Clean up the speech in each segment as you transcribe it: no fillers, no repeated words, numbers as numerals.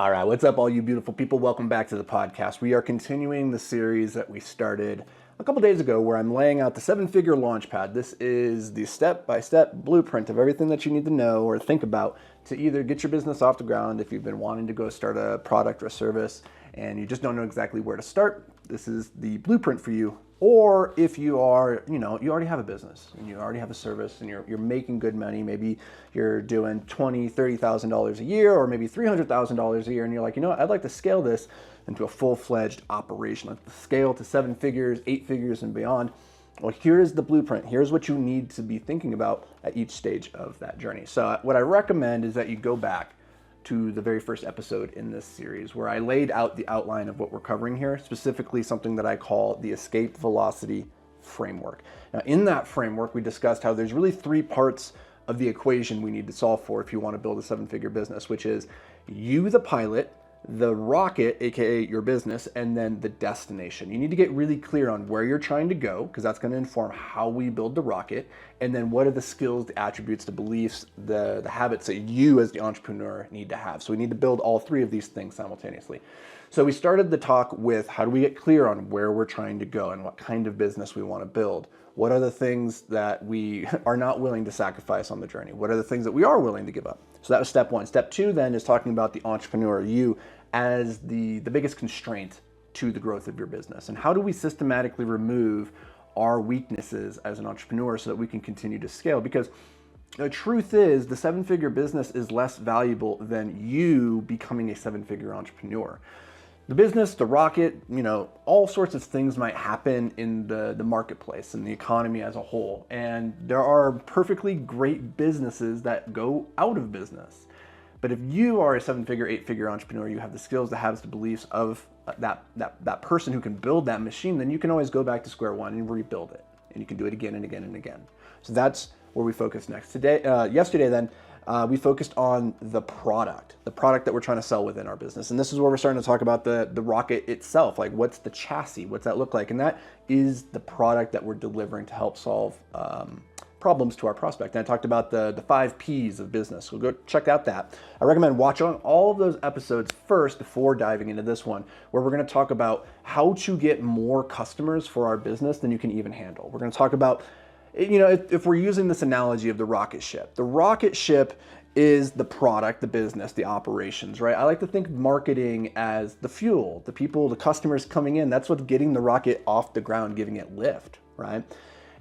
All right, what's up, all you beautiful people? Welcome back to the podcast. We are continuing the series that we started a couple days ago where I'm laying out the seven-figure launchpad. This is the step-by-step blueprint of everything that you need to know or think about to either get your business off the ground if you've been wanting to go start a product or a service and you just don't know exactly where to start. This is the blueprint for you. Or if you are, you already have a business and you already have a service and you're making good money, maybe you're doing $20,000, $30,000 a year or maybe $300,000 a year and you're like, I'd like to scale this into a full-fledged operation, like the scale to 7 figures, 8 figures and beyond. Well, here's the blueprint. Here's what you need to be thinking about at each stage of that journey. So what I recommend is that you go back to the very first episode in this series where I laid out the outline of what we're covering here, specifically something that I call the escape velocity framework. Now, in that framework, we discussed how there's really 3 parts of the equation we need to solve for if you want to build a 7-figure business, which is you, the pilot, the rocket, aka your business, and then the destination. You need to get really clear on where you're trying to go because that's going to inform how we build the rocket, and then what are the skills, the attributes, the beliefs, the habits that you as the entrepreneur need to have. So we need to build all 3 of these things simultaneously. So we started the talk with how do we get clear on where we're trying to go and what kind of business we want to build. What are the things that we are not willing to sacrifice on the journey? What are the things that we are willing to give up? So that was step 1. Step 2 then is talking about the entrepreneur, you, as the biggest constraint to the growth of your business. And how do we systematically remove our weaknesses as an entrepreneur so that we can continue to scale? Because the truth is the 7-figure business is less valuable than you becoming a 7-figure entrepreneur. The business, the rocket, all sorts of things might happen in the marketplace and the economy as a whole. And there are perfectly great businesses that go out of business. But if you are a 7-figure, 8-figure entrepreneur, you have the skills, the habits, the beliefs of that person who can build that machine, then you can always go back to square one and rebuild it. And you can do it again and again and again. So that's where we focus next. Yesterday then, we focused on the product that we're trying to sell within our business. And this is where we're starting to talk about the rocket itself. Like, what's the chassis? What's that look like? And that is the product that we're delivering to help solve problems to our prospect. And I talked about the 5 Ps of business. So go check out that. I recommend watching all of those episodes first before diving into this one, where we're going to talk about how to get more customers for our business than you can even handle. We're going to talk about, if we're using this analogy of the rocket ship is the product, the business, the operations, right? I like to think of marketing as the fuel, the people, the customers coming in. That's what's getting the rocket off the ground, giving it lift, right?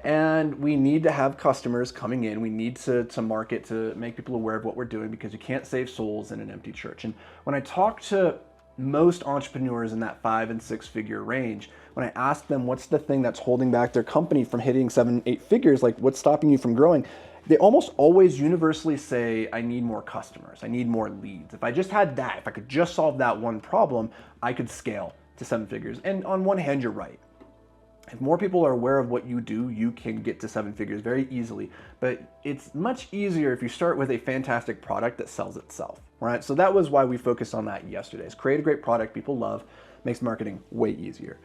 And we need to have customers coming in. We need to market, to make people aware of what we're doing, because you can't save souls in an empty church. And when I talk to most entrepreneurs in that 5 and 6 figure range, when I ask them what's the thing that's holding back their company from hitting 7, 8 figures, like what's stopping you from growing, they almost always universally say, I need more customers. I need more leads. If I just had that, if I could just solve that one problem, I could scale to 7 figures. And on one hand, you're right. If more people are aware of what you do, you can get to 7 figures very easily. But it's much easier if you start with a fantastic product that sells itself, right? So that was why we focused on that yesterday. Is create a great product people love, makes marketing way easier.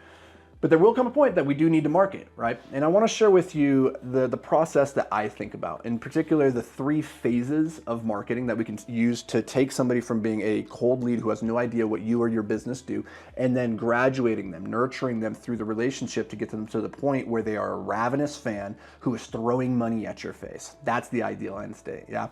But there will come a point that we do need to market, right? And I want to share with you the process that I think about, in particular the 3 phases of marketing that we can use to take somebody from being a cold lead who has no idea what you or your business do, and then graduating them, nurturing them through the relationship to get them to the point where they are a ravenous fan who is throwing money at your face. That's the ideal end state, yeah?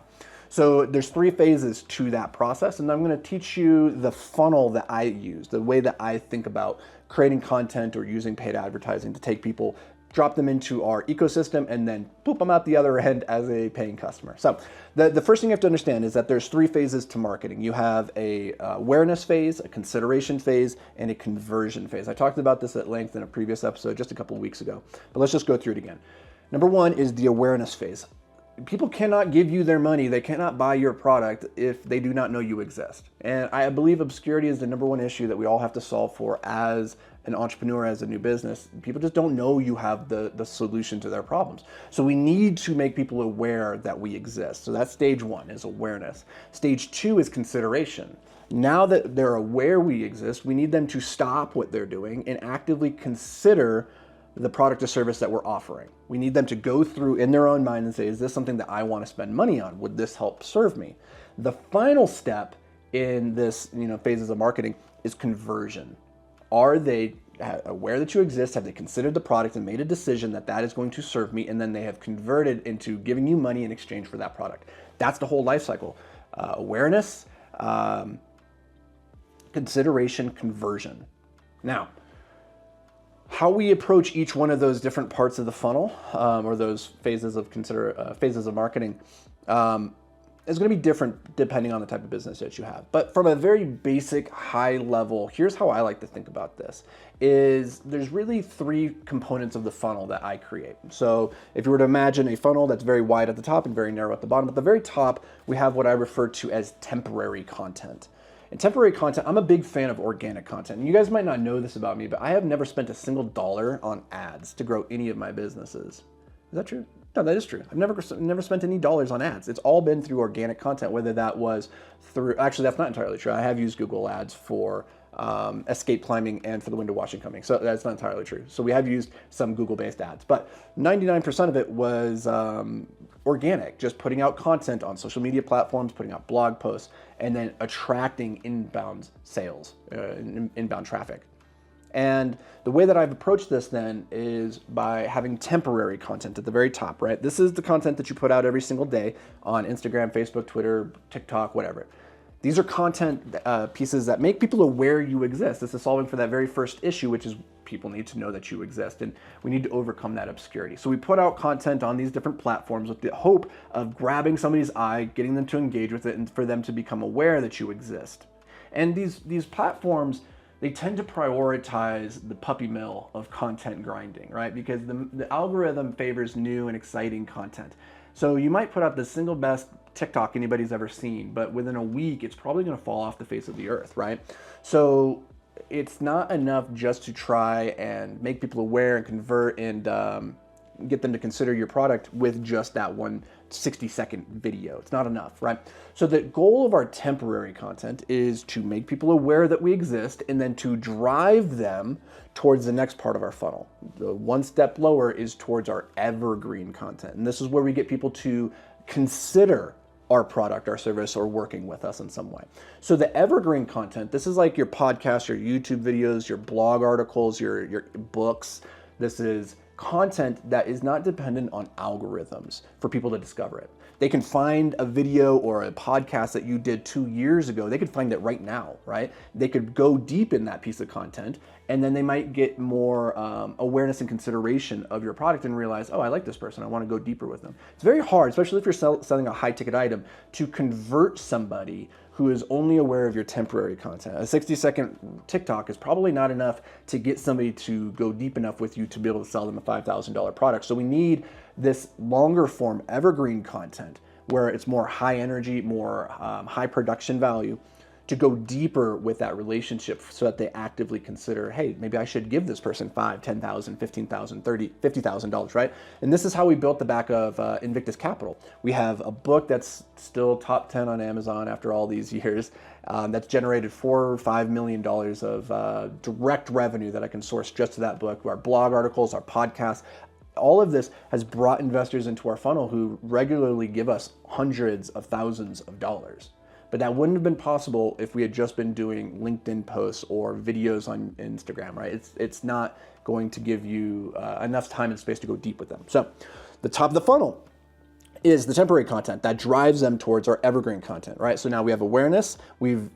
So there's 3 phases to that process, and I'm going to teach you the funnel that I use, the way that I think about creating content or using paid advertising to take people, drop them into our ecosystem, and then boop, I'm out the other end as a paying customer. So the first thing you have to understand is that there's 3 phases to marketing. You have a awareness phase, a consideration phase, and a conversion phase. I talked about this at length in a previous episode just a couple of weeks ago, but let's just go through it again. Number 1 is the awareness phase. People cannot give you their money. They cannot buy your product if they do not know you exist. And I believe obscurity is the number 1 issue that we all have to solve for as an entrepreneur, as a new business. People just don't know you have the solution to their problems. So we need to make people aware that we exist. So that's stage 1, is awareness. Stage 2 is consideration. Now that they're aware we exist, we need them to stop what they're doing and actively consider the product or service that we're offering. We need them to go through in their own mind and say, is this something that I want to spend money on? Would this help serve me? The final step in this, phases of marketing is conversion. Are they aware that you exist? Have they considered the product and made a decision that that is going to serve me? And then they have converted into giving you money in exchange for that product. That's the whole life cycle. Awareness, consideration, conversion. Now, how we approach each one of those different parts of the funnel, or those phases of marketing, is going to be different depending on the type of business that you have. But from a very basic, high level, here's how I like to think about this: is there's really three components of the funnel that I create. So if you were to imagine a funnel that's very wide at the top and very narrow at the bottom, at the very top we have what I refer to as temporary content. And temporary content, I'm a big fan of organic content. And you guys might not know this about me, but I have never spent a single dollar on ads to grow any of my businesses. Is that true? No, that is true. I've never spent any dollars on ads. It's all been through organic content, whether that was through, actually that's not entirely true. I have used Google ads for escape climbing and for the window washing company. So that's not entirely true. So we have used some Google-based ads, but 99% of it was organic, just putting out content on social media platforms, putting out blog posts, and then attracting inbound sales, inbound traffic. And the way that I've approached this then is by having temporary content at the very top, right? This is the content that you put out every single day on Instagram, Facebook, Twitter, TikTok, whatever. These are content pieces that make people aware you exist. This is solving for that very first issue, which is people need to know that you exist, and we need to overcome that obscurity. So we put out content on these different platforms with the hope of grabbing somebody's eye, getting them to engage with it, and for them to become aware that you exist. And these platforms, they tend to prioritize the puppy mill of content grinding, right? Because the algorithm favors new and exciting content. So you might put out the single best TikTok anybody's ever seen, but within a week, it's probably gonna fall off the face of the earth, right? So it's not enough just to try and make people aware and convert and get them to consider your product with just that one 60-second video. It's not enough, right? So the goal of our temporary content is to make people aware that we exist and then to drive them towards the next part of our funnel. The one step lower is towards our evergreen content. And this is where we get people to consider our product, our service, or working with us in some way. So the evergreen content, this is like your podcasts, your YouTube videos, your blog articles, your books. This is content that is not dependent on algorithms for people to discover it. They can find a video or a podcast that you did 2 years ago. They could find it right now, right? They could go deep in that piece of content, and then they might get more awareness and consideration of your product and realize, oh, I like this person. I want to go deeper with them. It's very hard, especially if you're selling a high-ticket item, to convert somebody who is only aware of your temporary content. A 60-second TikTok is probably not enough to get somebody to go deep enough with you to be able to sell them a $5,000 product. So we need this longer form evergreen content where it's more high energy, more high production value, to go deeper with that relationship so that they actively consider, hey, maybe I should give this person $5,000, $10,000, $15,000, $30,000, $50,000, right? And this is how we built the back of Invictus Capital. We have a book that's still top 10 on Amazon after all these years, that's generated $4 or $5 million of direct revenue that I can source just to that book. Our blog articles, our podcasts, all of this has brought investors into our funnel who regularly give us hundreds of thousands of dollars. But that wouldn't have been possible if we had just been doing LinkedIn posts or videos on Instagram, right? It's not going to give you enough time and space to go deep with them. So the top of the funnel is the temporary content that drives them towards our evergreen content, right? So now we have awareness,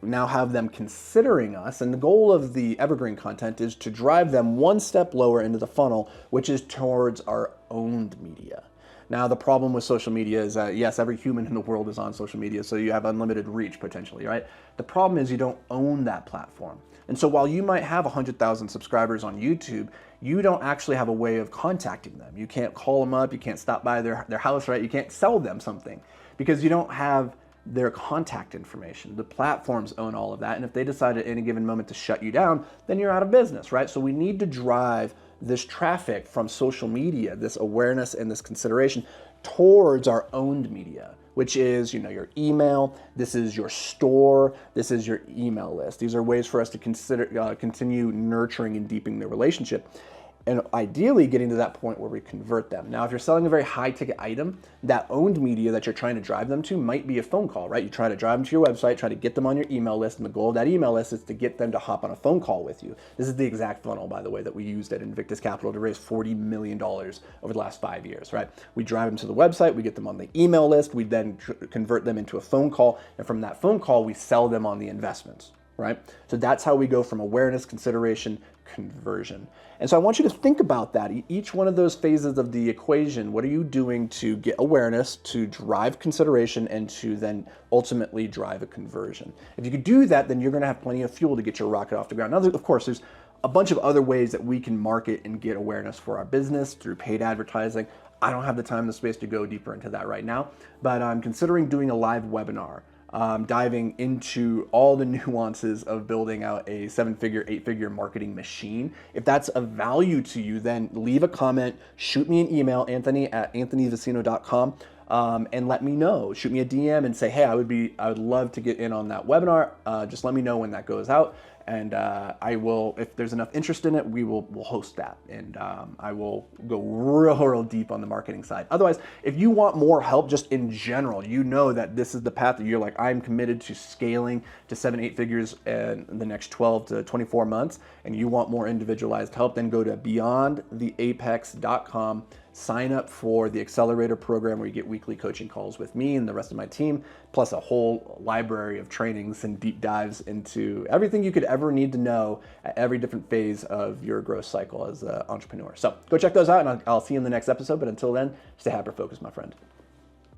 now have them considering us, and the goal of the evergreen content is to drive them one step lower into the funnel, which is towards our owned media. Now, the problem with social media is that, yes, every human in the world is on social media, so you have unlimited reach potentially, right? The problem is you don't own that platform. And so while you might have 100,000 subscribers on YouTube, you don't actually have a way of contacting them. You can't call them up, you can't stop by their house, right? You can't sell them something because you don't have their contact information. The platforms own all of that, and if they decide at any given moment to shut you down, then you're out of business, right? So we need to drive this traffic from social media, this awareness and this consideration towards our owned media, which is, your email, this is your store, this is your email list. These are ways for us to continue nurturing and deepening the relationship. and ideally getting to that point where we convert them. Now, if you're selling a very high ticket item, that owned media that you're trying to drive them to might be a phone call, right? You try to drive them to your website, try to get them on your email list, and the goal of that email list is to get them to hop on a phone call with you. This is the exact funnel, by the way, that we used at Invictus Capital to raise $40 million over the last 5 years, right? We drive them to the website, we get them on the email list, we then convert them into a phone call, and from that phone call, we sell them on the investments, right? So that's how we go from awareness, consideration, conversion. And so I want you to think about that. Each one of those phases of the equation, what are you doing to get awareness, to drive consideration, and to then ultimately drive a conversion? If you could do that, then you're going to have plenty of fuel to get your rocket off the ground. Now, of course, there's a bunch of other ways that we can market and get awareness for our business through paid advertising. I don't have the time and the space to go deeper into that right now, but I'm considering doing a live webinar, diving into all the nuances of building out a 7-figure, 8-figure marketing machine. If that's of value to you, then leave a comment, shoot me an email, anthony@anthonyvicino.com, and let me know. Shoot me a DM and say, hey, I would love to get in on that webinar. Just let me know when that goes out. And I will, if there's enough interest in it, we'll host that. And I will go real deep on the marketing side. Otherwise, if you want more help just in general, you know that this is the path that you're like, I'm committed to scaling to 7-8 figures in the next 12 to 24 months, and you want more individualized help, then go to beyondtheapex.com. Sign up for the Accelerator program where you get weekly coaching calls with me and the rest of my team, plus a whole library of trainings and deep dives into everything you could ever need to know at every different phase of your growth cycle as an entrepreneur. So go check those out, and I'll see you in the next episode. But until then, stay hyper-focused, my friend.